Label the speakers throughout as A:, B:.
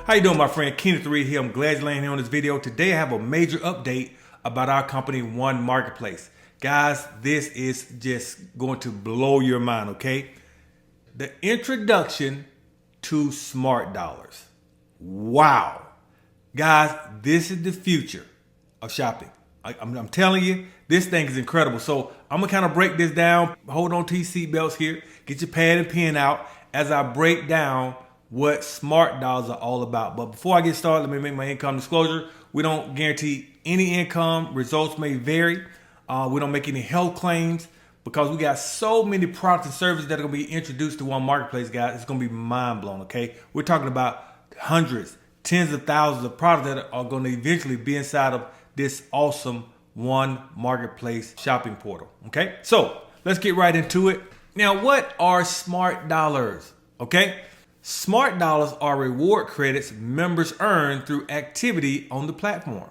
A: How you doing, my friend? Kenneth Reed here. I'm glad you're laying here on this video. Today I have a major update about our company, One Marketplace. Guys, this is just going to blow your mind, okay? The introduction to smart dollars. Wow. Guys, this is the future of shopping. I'm telling you, this thing is incredible. So I'm gonna kind of break this down. Hold on to your seatbelts here. Get your pad and pen out as I break down what smart dollars are all about. But before I get started, let me make my income disclosure. We don't guarantee any income. Results may vary. We don't make any health claims because we got so many products and services that are gonna be introduced to One Marketplace, guys. It's gonna be mind blowing, okay? We're talking about hundreds, tens of thousands of products that are gonna eventually be inside of this awesome One Marketplace shopping portal, okay? So let's get right into it. Now, what are smart dollars, okay? Smart dollars are reward credits members earn through activity on the platform.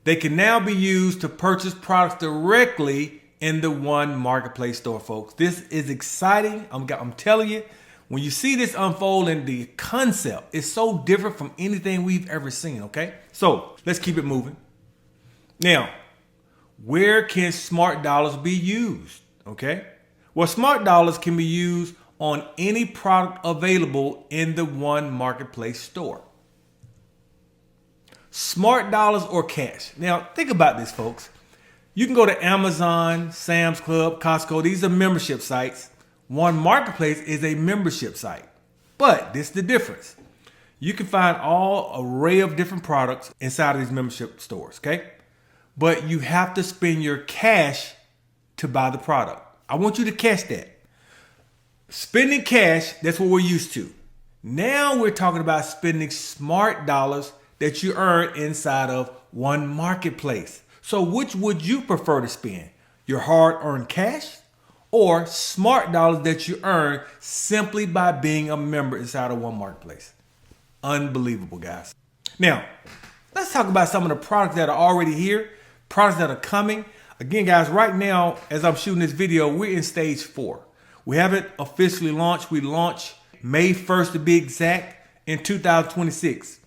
A: They can now be used to purchase products directly in the One Marketplace store, folks. This is exciting. I'm telling you, when you see this unfold and the concept is so different from anything we've ever seen, okay? So let's keep it moving. Now, where can smart dollars be used, okay? Well, smart dollars can be used on any product available in the One Marketplace store. Smart dollars or cash. Now, think about this, folks. You can go to Amazon, Sam's Club, Costco. These are membership sites. One Marketplace is a membership site. But this is the difference. You can find all array of different products inside of these membership stores, okay? But you have to spend your cash to buy the product. I want you to catch that. Spending cash, that's what we're used to. Now we're talking about spending smart dollars that you earn inside of One Marketplace. So which would you prefer to spend? Your hard-earned cash or smart dollars that you earn simply by being a member inside of One Marketplace? Unbelievable, guys. Now, let's talk about some of the products that are already here, products that are coming. Again, guys, right now, as I'm shooting this video, we're in stage 4. We haven't officially launched. We launch May 1st to be exact in 2026.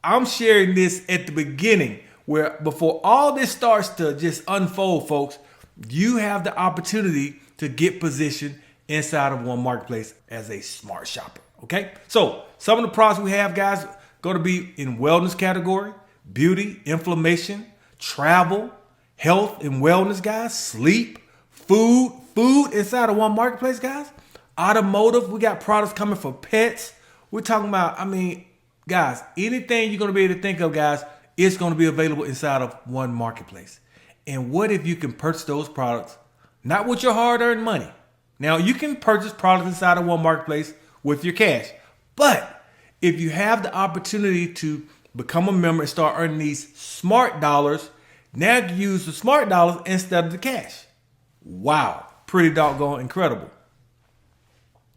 A: I'm sharing this at the beginning where before all this starts to just unfold, folks, you have the opportunity to get positioned inside of One Marketplace as a smart shopper, okay? So some of the products we have, guys, going to be in wellness category, beauty, inflammation, travel, health and wellness, guys, sleep, food inside of One Marketplace, guys. Automotive, we got products coming for pets. We're talking about, guys, anything you're going to be able to think of, guys, it's going to be available inside of One Marketplace. And what if you can purchase those products, not with your hard-earned money? Now, you can purchase products inside of One Marketplace with your cash. But if you have the opportunity to become a member and start earning these smart dollars, now you can use the smart dollars instead of the cash. Wow, pretty doggone incredible.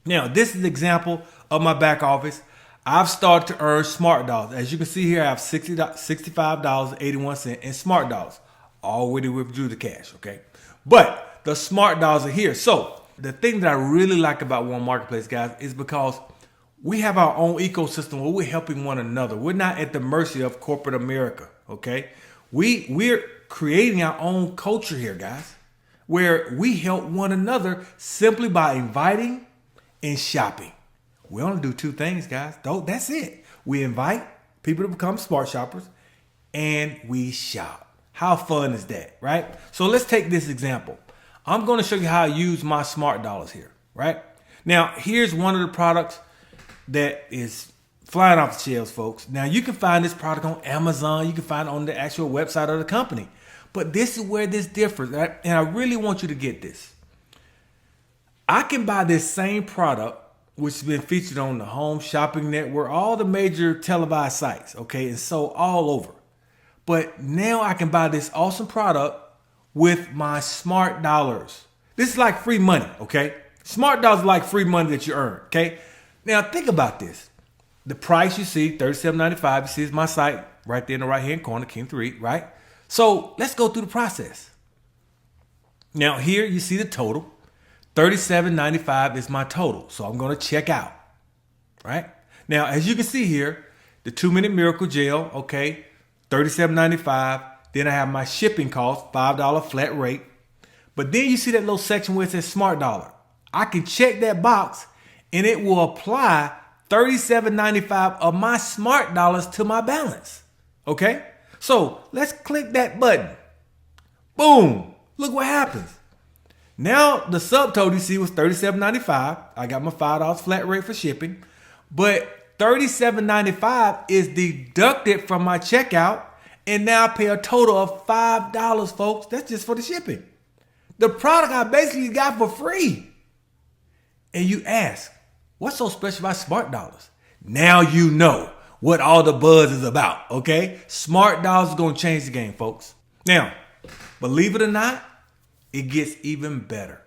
A: Now, this is an example of my back office. I've started to earn smart dollars. As you can see here, I have $65.81 in smart dollars. Already withdrew the cash, okay? But the smart dollars are here. So the thing that I really like about One Marketplace, guys, is because we have our own ecosystem where we're helping one another. We're not at the mercy of corporate America, okay? We're creating our own culture here, guys, where we help one another simply by inviting and shopping. We only do 2 things, guys. That's it. We invite people to become smart shoppers and we shop. How fun is that, right? So let's take this example. I'm going to show you how I use my smart dollars here, right? Now, here's one of the products that is flying off the shelves, folks. Now, you can find this product on Amazon. You can find it on the actual website of the company. But this is where this differs, right? And I really want you to get this. I can buy this same product, which has been featured on the Home Shopping Network, all the major televised sites, okay, and sold all over. But now I can buy this awesome product with my smart dollars. This is like free money, okay? Smart dollars are like free money that you earn, okay? Now think about this. The price you see, $37.95, you see is my site right there in the right-hand corner, Kenneth Reed, right? So let's go through the process. Now here you see the total. $37.95 is my total. So I'm going to check out, right? Now, as you can see here, the 2-minute miracle gel, okay, $37.95. Then I have my shipping cost, $5 flat rate. But then you see that little section where it says Smart Dollar. I can check that box and it will apply $37.95 of my Smart Dollars to my balance. Okay? So let's click that button. Boom. Look what happens. Now the subtotal you see was $37.95. I got my $5 flat rate for shipping. But $37.95 is deducted from my checkout, and now I pay a total of $5, folks. That's just for the shipping. The product I basically got for free. And you ask, what's so special about Smart Dollars? Now you know what all the buzz is about, okay? Smart Dollars is going to change the game, folks. Now, believe it or not, it gets even better.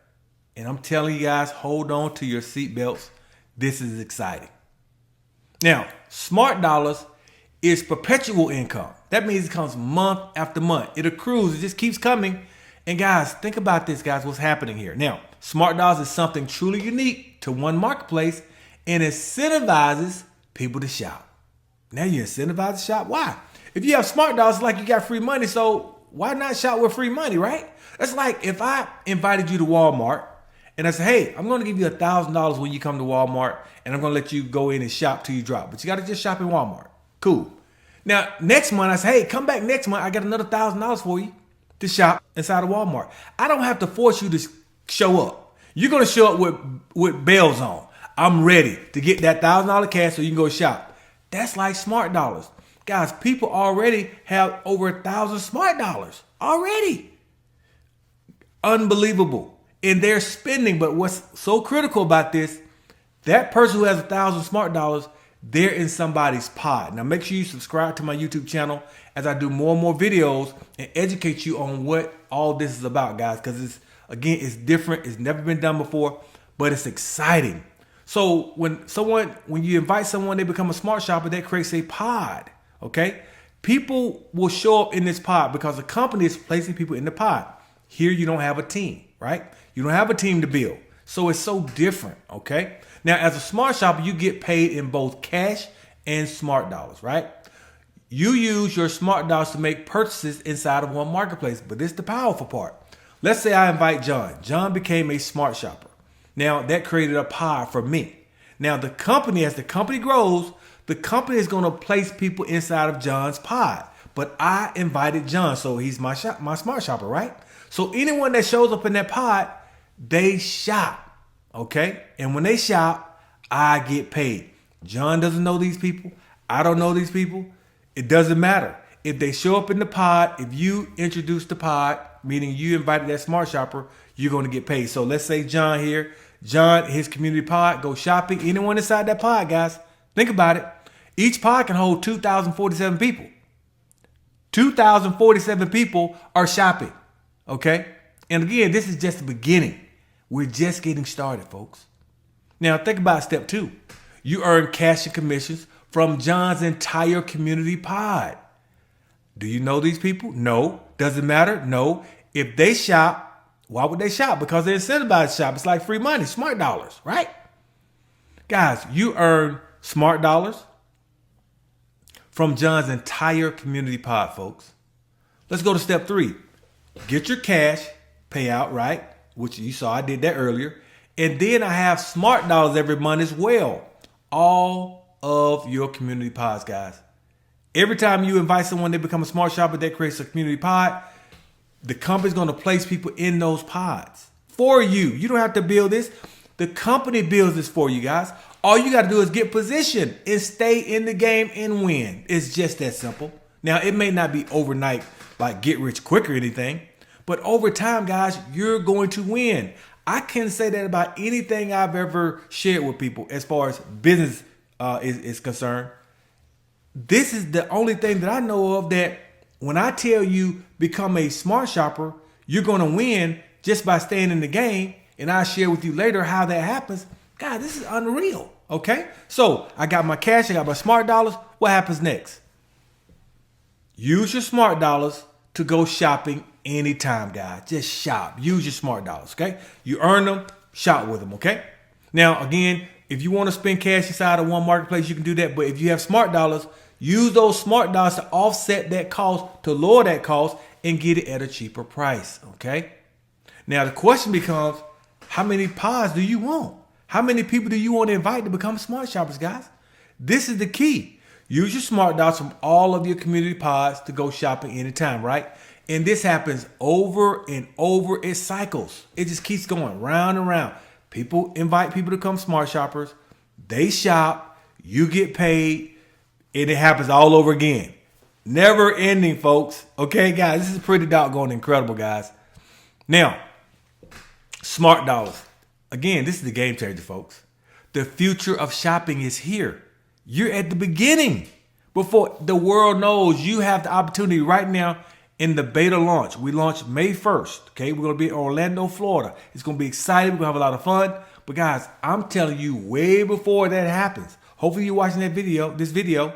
A: And I'm telling you guys, hold on to your seatbelts. This is exciting. Now, Smart Dollars is perpetual income. That means it comes month after month. It accrues. It just keeps coming. And guys, think about this, guys, what's happening here. Now, Smart Dollars is something truly unique to One Marketplace and incentivizes people to shop. Now you incentivize to shop. Why? If you have Smart Dollars, it's like you got free money. So why not shop with free money, right? That's like if I invited you to Walmart and I said, hey, I'm going to give you $1,000 when you come to Walmart and I'm going to let you go in and shop till you drop. But you got to just shop in Walmart. Cool. Now, next month I say, hey, come back next month. I got another $1,000 for you to shop inside of Walmart. I don't have to force you to show up. You're going to show up with bells on. I'm ready to get that $1,000 cash so you can go shop. That's like Smart Dollars. Guys, people already have over 1,000 Smart Dollars already. Unbelievable. And they're spending. But what's so critical about this, that person who has 1,000 Smart Dollars, they're in somebody's pod. Now make sure you subscribe to my YouTube channel as I do more and more videos and educate you on what all this is about, guys. Because it's different. It's never been done before, but it's exciting. So when you invite someone, they become a smart shopper, that creates a pod. Okay? People will show up in this pod because the company is placing people in the pod. Here you don't have a team, right? You don't have a team to build. So it's so different, okay? Now, as a smart shopper, you get paid in both cash and Smart Dollars, right? You use your Smart Dollars to make purchases inside of One Marketplace, but this is the powerful part. Let's say I invite John. John became a smart shopper. Now, that created a pod for me. Now, the company, as the company grows, the company is going to place people inside of John's pod. But I invited John, so he's my smart shopper, right? So anyone that shows up in that pod, they shop, okay? And when they shop, I get paid. John doesn't know these people. I don't know these people. It doesn't matter. If they show up in the pod, if you introduce the pod, meaning you invited that smart shopper, you're going to get paid. So let's say John here, John, his community pod, go shopping. Anyone inside that pod, guys, think about it. Each pod can hold 2,047 people. 2,047 people are shopping, okay? And again, this is just the beginning. We're just getting started, folks. Now, think about step 2. You earn cash and commissions from John's entire community pod. Do you know these people? No. Does it matter? No. If they shop, why would they shop? Because they're incentivized to shop. It's like free money, Smart Dollars, right? Guys, you earn Smart Dollars from John's entire community pod, folks. Let's go to step 3. Get your cash payout, right? Which you saw, I did that earlier. And then I have Smart Dollars every month as well. All of your community pods, guys. Every time you invite someone, they become a smart shopper, that creates a community pod. The company's going to place people in those pods for you. You don't have to build this. The company builds this for you, guys. All you got to do is get positioned and stay in the game and win. It's just that simple. Now, it may not be overnight, like get rich quick or anything, but over time, guys, you're going to win. I can say that about anything I've ever shared with people as far as business is concerned. This is the only thing that I know of that when I tell you become a smart shopper, you're going to win just by staying in the game. And I'll share with you later how that happens. God, this is unreal. Okay. So I got my cash. I got my Smart Dollars. What happens next? Use your Smart Dollars to go shopping anytime, guys. Just shop. Use your Smart Dollars. Okay. You earn them. Shop with them. Okay. Now, again, if you want to spend cash inside of One Marketplace, you can do that. But if you have Smart Dollars, Use those smart dollars to offset that cost, to lower that cost, and get it at a cheaper price. Okay. Now the question becomes, how many pods do you want? How many people do you want to invite to become smart shoppers, guys? This is the key. Use your smart dollars from all of your community pods to go shopping anytime, right? And this happens over and over. It cycles. It just keeps going round and round. People invite people to become smart shoppers. They shop. You get paid. And it happens all over again. Never ending, folks. Okay, guys, this is pretty doggone incredible, guys. Now, smart dollars. Again, this is the game changer, folks. The future of shopping is here. You're at the beginning. Before the world knows, you have the opportunity right now in the beta launch. We launch May 1st. Okay, we're going to be in Orlando, Florida. It's going to be exciting. We're going to have a lot of fun. But guys, I'm telling you, way before that happens, hopefully you're watching this video,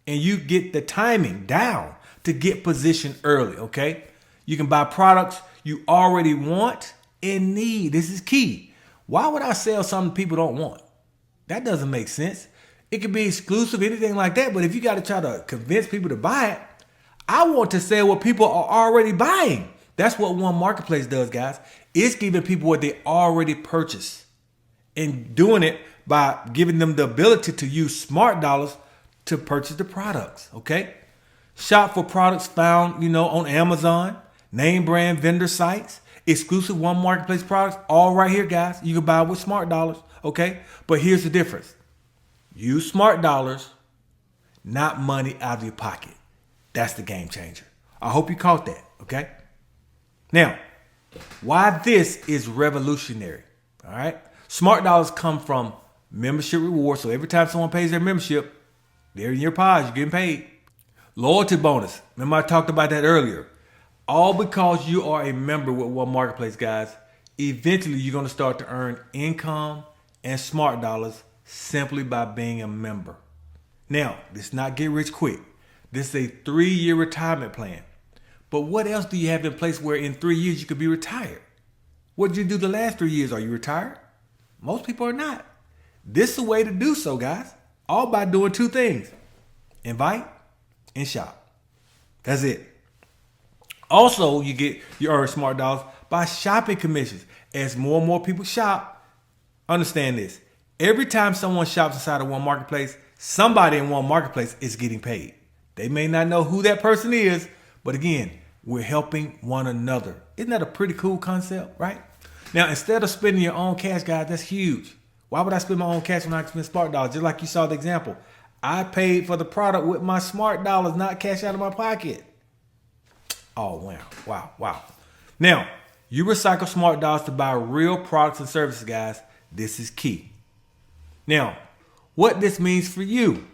A: and you get the timing down to get positioned early, okay? You can buy products you already want and need. This is key. Why would I sell something people don't want? That doesn't make sense. It could be exclusive, anything like that, but if you got to try to convince people to buy it, I want to sell what people are already buying. That's what One Marketplace does, guys. It's giving people what they already purchased and doing it by giving them the ability to use smart dollars to purchase the products, okay? Shop for products found, on Amazon, name brand vendor sites, exclusive One Marketplace products, all right here, guys. You can buy with smart dollars, okay? But here's the difference. Use smart dollars, not money out of your pocket. That's the game changer. I hope you caught that, okay? Now, why this is revolutionary, all right? Smart dollars come from membership rewards. So every time someone pays their membership, they're in your pods, you're getting paid. Loyalty bonus. Remember I talked about that earlier. All because you are a member with One Marketplace, guys. Eventually, you're going to start to earn income and smart dollars simply by being a member. Now, this is not get rich quick. This is a 3-year retirement plan. But what else do you have in place where in 3 years you could be retired? What did you do the last 3 years? Are you retired? Most people are not. This is a way to do so, guys. All by doing 2 things. Invite and shop. That's it. Also, you earn smart dollars by shopping commissions. As more and more people shop, understand this. Every time someone shops inside of One Marketplace, somebody in One Marketplace is getting paid. They may not know who that person is, but again, we're helping one another. Isn't that a pretty cool concept, right? Now, instead of spending your own cash, guys, that's huge. Why would I spend my own cash when I can spend smart dollars? Just like you saw the example. I paid for the product with my smart dollars, not cash out of my pocket. Oh, wow. Now, you recycle smart dollars to buy real products and services, guys. This is key. Now, what this means for you: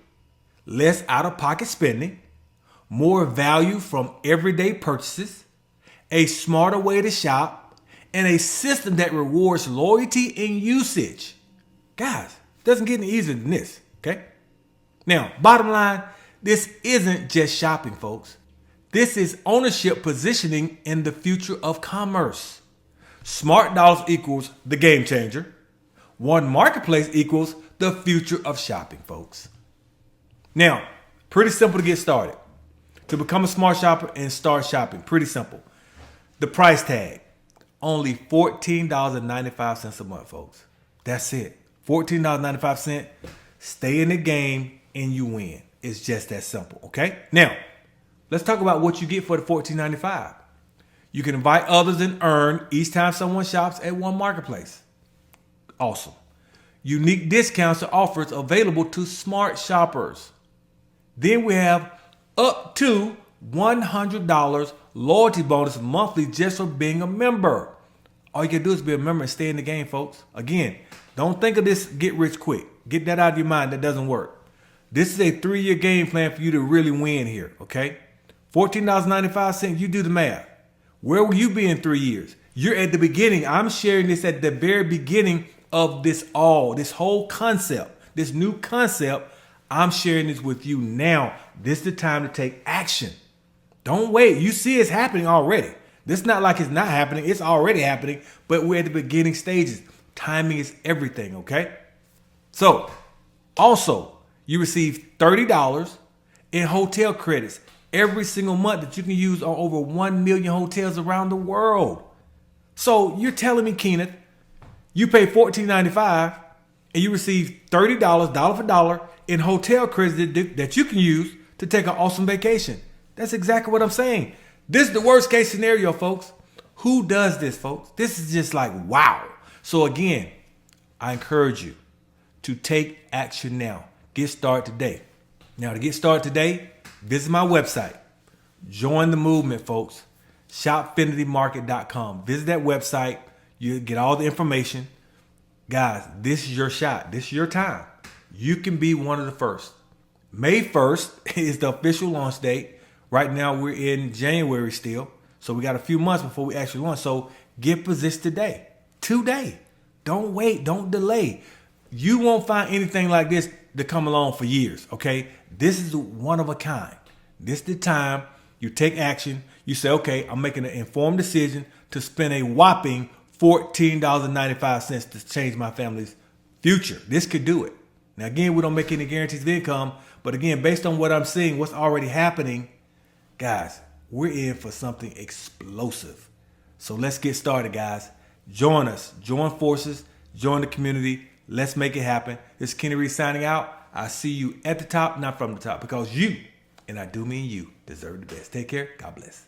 A: less out-of-pocket spending, more value from everyday purchases, a smarter way to shop, and a system that rewards loyalty and usage. Guys, it doesn't get any easier than this, okay? Now, bottom line, this isn't just shopping, folks. This is ownership positioning in the future of commerce. Smart dollars equals the game changer. One Marketplace equals the future of shopping, folks. Now, pretty simple to get started. To become a smart shopper and start shopping, pretty simple. The price tag, only $14.95 a month, folks. That's it. $14.95. Stay in the game and you win. It's just that simple, okay? Now, let's talk about what you get for the $14.95. You can invite others and earn each time someone shops at One Marketplace. Awesome. Unique discounts or offers available to smart shoppers. Then we have up to $100 loyalty bonus monthly just for being a member. All you can do is be a member and stay in the game, folks. Again, don't think of this get rich quick. Get that out of your mind. That doesn't work. This is a 3-year game plan for you to really win here, okay? $14.95, you do the math. Where will you be in 3 years? You're at the beginning. I'm sharing this at the very beginning of this whole concept, this new concept. I'm sharing this with you now. This is the time to take action. Don't wait. You see it's happening already. This is not like it's not happening. It's already happening, but we're at the beginning stages. Timing is everything, okay? So, also, you receive $30 in hotel credits every single month that you can use on over 1 million hotels around the world. So you're telling me, Kenneth, you pay $14.95 and you receive $30, dollar for dollar, in hotel credits that you can use to take an awesome vacation. That's exactly what I'm saying. This is the worst case scenario, folks. Who does this, folks? This is just like, wow. So again, I encourage you to take action now. Get started today. Now, to get started today, visit my website. Join the movement, folks. Shopfinitymarket.com. Visit that website. You get all the information. Guys, this is your shot. This is your time. You can be one of the first. May 1st is the official launch date. Right now, we're in January still. So we got a few months before we actually launch. So get positioned today. Today. Don't wait. Don't delay. You won't find anything like this to come along for years, okay? This is one of a kind. This is the time you take action. You say, okay, I'm making an informed decision to spend a whopping $14.95 to change my family's future. This could do it. Now, again, we don't make any guarantees of income. But again, based on what I'm seeing, what's already happening, guys, we're in for something explosive. So let's get started, guys. Join us. Join forces. Join the community. Let's make it happen. This is Kenny Reed signing out. I see you at the top, not from the top, because you, and I do mean you, deserve the best. Take care. God bless.